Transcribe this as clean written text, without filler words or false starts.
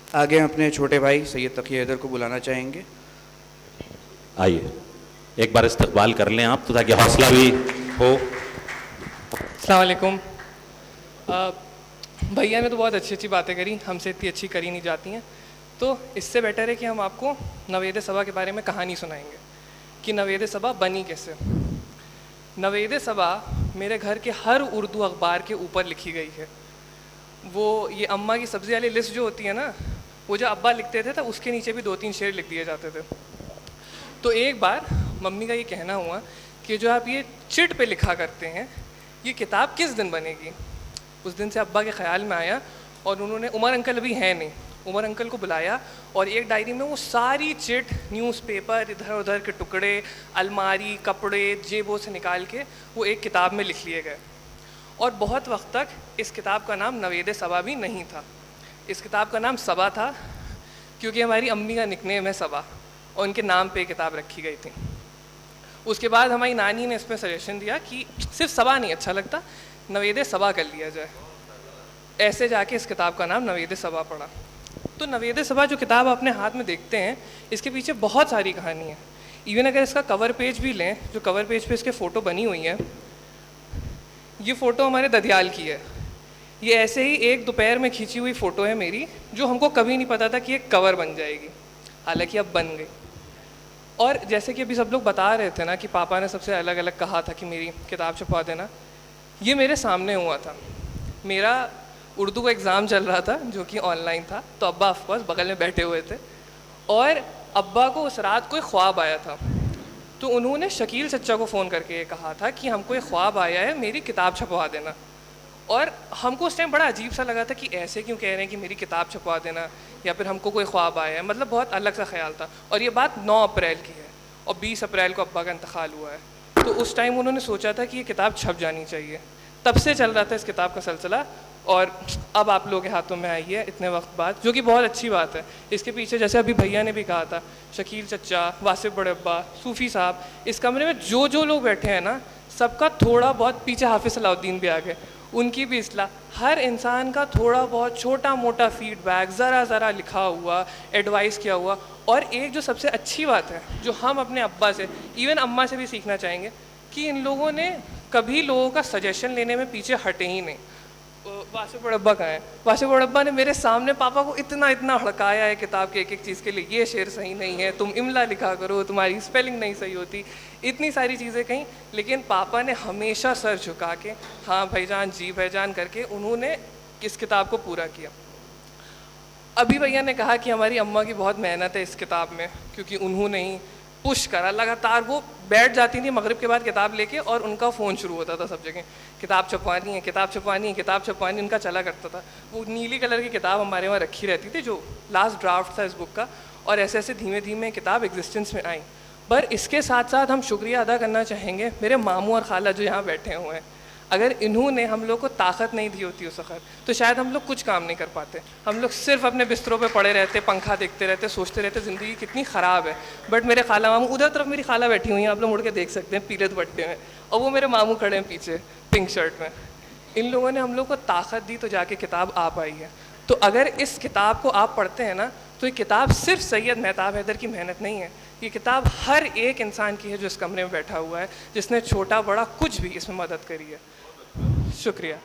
आगे हम अपने छोटे भाई सैयद तकी हैदर को बुलाना चाहेंगे। आइए एक बार इस्तकबाल कर लें आप, तो ताकि हौसला भी हो। अस्सलाम वालेकुम। भैया ने तो बहुत अच्छी अच्छी बातें करी, हमसे इतनी अच्छी करी नहीं जाती हैं, तो इससे बेटर है कि हम आपको नवेद सबा के बारे में कहानी सुनाएंगे कि नवेद सबा बनी कैसे। नवेद सबा मेरे घर के हर उर्दू अखबार के ऊपर लिखी गई है। वो ये अम्मा की सब्ज़ी वाली लिस्ट जो होती है ना, वो जो अब्बा लिखते थे तो उसके नीचे भी 2-3 शेर लिख दिए जाते थे। तो एक बार मम्मी का ये कहना हुआ कि जो आप ये चिट पे लिखा करते हैं, ये किताब किस दिन बनेगी। उस दिन से अब्बा के ख़्याल में आया और उन्होंने, उमर अंकल अभी हैं नहीं, उमर अंकल को बुलाया और एक डायरी में वो सारी चिट, न्यूज़पेपर, इधर उधर के टुकड़े, अलमारी, कपड़े, जेबों से निकाल के वो एक किताब में लिख लिए गए। और बहुत वक्त तक इस किताब का नाम नवेद सबा भी नहीं था। इस किताब का नाम सबा था क्योंकि हमारी अम्मी का निकनेम है सबा और उनके नाम पे किताब रखी गई थी। उसके बाद हमारी नानी ने इसमें सजेशन दिया कि सिर्फ सबा नहीं अच्छा लगता, नवेद सबा कर लिया जाए। ऐसे जाके इस किताब का नाम नवेद सबा पड़ा। तो नवेद सबा जो किताब अपने हाथ में देखते हैं, इसके पीछे बहुत सारी कहानी है। इवन अगर इसका कवर पेज भी लें, जो कवर पेज पे इसके फ़ोटो बनी हुई है, ये फ़ोटो हमारे ददियाल की है। ये ऐसे ही एक दोपहर में खींची हुई फ़ोटो है मेरी, जो हमको कभी नहीं पता था कि ये कवर बन जाएगी, हालांकि अब बन गई। और जैसे कि अभी सब लोग बता रहे थे ना कि पापा ने सबसे अलग अलग कहा था कि मेरी किताब छपवा देना, ये मेरे सामने हुआ था। मेरा उर्दू का एग्ज़ाम चल रहा था जो कि ऑनलाइन था, तो अब्बा ऑफकोर्स बगल में बैठे हुए थे और अब्बा को उस रात कोई ख्वाब आया था। तो उन्होंने शकील चचा को फ़ोन करके ये कहा था कि हमको एक ख्वाब आया है, मेरी किताब छपवा देना। और हमको उस टाइम बड़ा अजीब सा लगा था कि ऐसे क्यों कह रहे हैं कि मेरी किताब छपवा देना, या फिर हमको कोई ख्वाब आया है, मतलब बहुत अलग सा ख्याल था। और ये बात 9 अप्रैल की है और 20 अप्रैल को अब्बा का इंतकाल हुआ है। तो उस टाइम उन्होंने सोचा था कि ये किताब छप जानी चाहिए। तब से चल रहा था इस किताब का सिलसिला और अब आप लोगों के हाथों में आई है इतने वक्त बाद, जो कि बहुत अच्छी बात है। इसके पीछे जैसे अभी भैया ने भी कहा था, शकील चचा, वासिफ बड़े अब्बा, सूफ़ी साहब, इस कमरे में जो लोग बैठे हैं ना, सबका थोड़ा बहुत, पीछे हाफिज़ सलाउद्दीन भी आ गए, उनकी भी इस्लाह, हर इंसान का थोड़ा बहुत छोटा मोटा फीडबैक, ज़रा लिखा हुआ, एडवाइस किया हुआ। और एक जो सबसे अच्छी बात है जो हम अपने अब्बा से, इवन अम्मा से भी सीखना चाहेंगे, कि इन लोगों ने कभी लोगों का सजेशन लेने में पीछे हटे ही नहीं। वासिफ बड़ब्बा कहाँ हैं? वासिफ बड़ब्बा ने मेरे सामने पापा को इतना हड़काया है किताब के एक चीज़ के लिए, ये शेर सही नहीं है, तुम इमला लिखा करो, तुम्हारी स्पेलिंग नहीं सही होती, इतनी सारी चीज़ें कहीं। लेकिन पापा ने हमेशा सर झुका के हाँ भाईजान, जी भाईजान करके उन्होंने इस किताब को पूरा किया। अभी भैया ने कहा कि हमारी अम्मा की बहुत मेहनत है इस किताब में, क्योंकि उन्होंने ही पुश करा लगातार। वो बैठ जाती थी मगरिब के बाद किताब लेके और उनका फ़ोन शुरू होता था सब जगह, किताब छपवानी है, किताब छपवानी है, किताब छपवानी, उनका चला करता था। वो नीली कलर की किताब हमारे वहाँ रखी रहती थी, जो लास्ट ड्राफ्ट था इस बुक का, और ऐसे ऐसे धीमे धीमे किताब एग्जिस्टेंस में आई। पर इसके साथ साथ हम शुक्रिया अदा करना चाहेंगे मेरे मामू और खाला जो यहाँ बैठे हुए हैं। अगर इन्होंने हम लोग को ताकत नहीं दी होती उस वक्त, तो शायद हम लोग कुछ काम नहीं कर पाते। हम लोग सिर्फ अपने बिस्तरों पे पड़े रहते, पंखा देखते रहते, सोचते रहते ज़िंदगी कितनी ख़राब है। बट मेरे खाला मामू, उधर तरफ मेरी खाला बैठी हुई हैं, आप लोग मुड़ के देख सकते हैं पीले दुपट्टे में, और वो मेरे मामू खड़े हैं पीछे पिंक शर्ट में। इन लोगों ने हम लोग को ताकत दी तो जाके किताब आ पाई है। तो अगर इस किताब को आप पढ़ते हैं ना, तो ये किताब सिर्फ सैयद मेहताब हैदर की मेहनत नहीं है, ये किताब हर एक इंसान की है जो इस कमरे में बैठा हुआ है, जिसने छोटा बड़ा कुछ भी इसमें मदद करी है। शुक्रिया।